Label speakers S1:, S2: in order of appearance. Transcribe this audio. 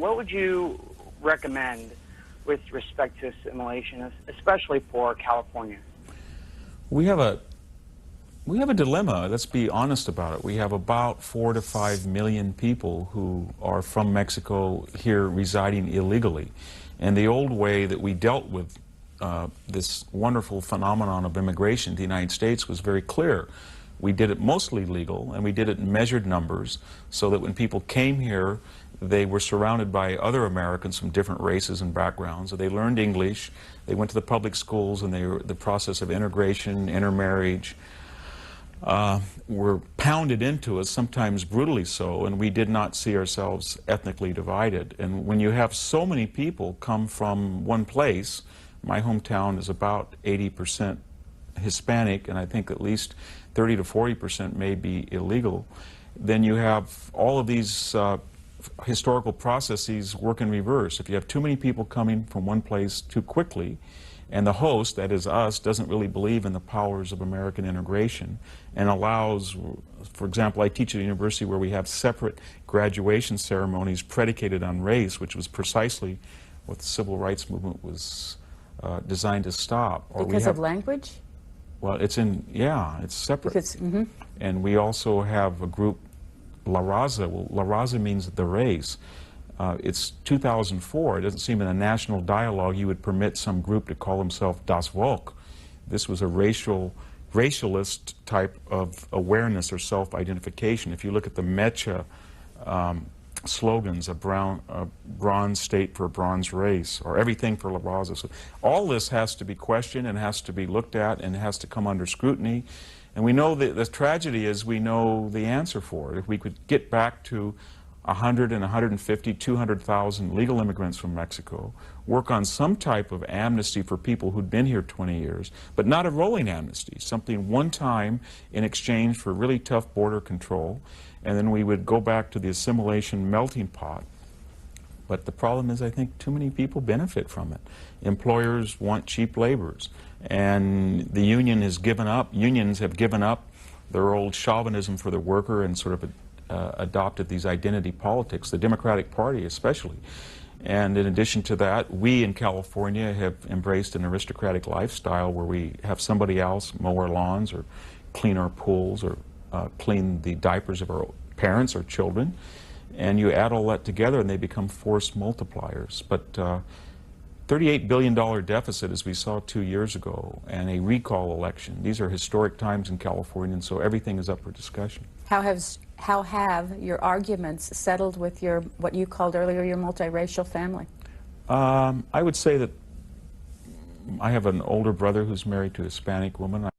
S1: what would you recommend with respect to assimilation, especially for California?
S2: We have a dilemma. Let's be honest about it. We have about 4 to 5 million people who are from Mexico here residing illegally. And the old way that we dealt with this wonderful phenomenon of immigration to the United States was very clear. We did it mostly legal, and we did it in measured numbers, so that when people came here, they were surrounded by other Americans from different races and backgrounds. So they learned English, they went to the public schools, and the process of integration, intermarriage, were pounded into us, sometimes brutally so, and we did not see ourselves ethnically divided. And when you have so many people come from one place, my hometown is about 80% Hispanic, and I think at least 30 to 40% may be illegal, then you have all of these historical processes work in reverse. If you have too many people coming from one place too quickly, and the host, that is us, doesn't really believe in the powers of American integration and allows, for example, I teach at a university where we have separate graduation ceremonies predicated on race, which was precisely what the civil rights movement was designed to stop. Or
S3: because of language?
S2: Well, it's separate.
S3: Because,
S2: And we also have a group, La Raza. Well, La Raza means the race. It's 2004. It doesn't seem in a national dialogue you would permit some group to call himself Das Volk. This was a racialist type of awareness or self-identification. If you look at the Mecha slogans, a bronze state for a bronze race, or everything for La Raza. So all this has to be questioned and has to be looked at and has to come under scrutiny. And we know that the tragedy is we know the answer for it. If we could get back to 100 and 150, 200,000 legal immigrants from Mexico, work on some type of amnesty for people who'd been here 20 years, but not a rolling amnesty, something one time in exchange for really tough border control, and then we would go back to the assimilation melting pot. But the problem is, I think too many people benefit from it. Employers want cheap laborers, and the unions have given up their old chauvinism for the worker and sort of adopted these identity politics, the Democratic Party especially. And in addition to that, we in California have embraced an aristocratic lifestyle where we have somebody else mow our lawns or clean our pools or clean the diapers of our parents or children. And you add all that together and they become force multipliers. But $38 billion deficit, as we saw 2 years ago, and a recall election. These are historic times in California, and so everything is up for discussion.
S3: How have your arguments settled with your, what you called earlier, your multiracial family?
S2: I would say that I have an older brother who's married to a Hispanic woman.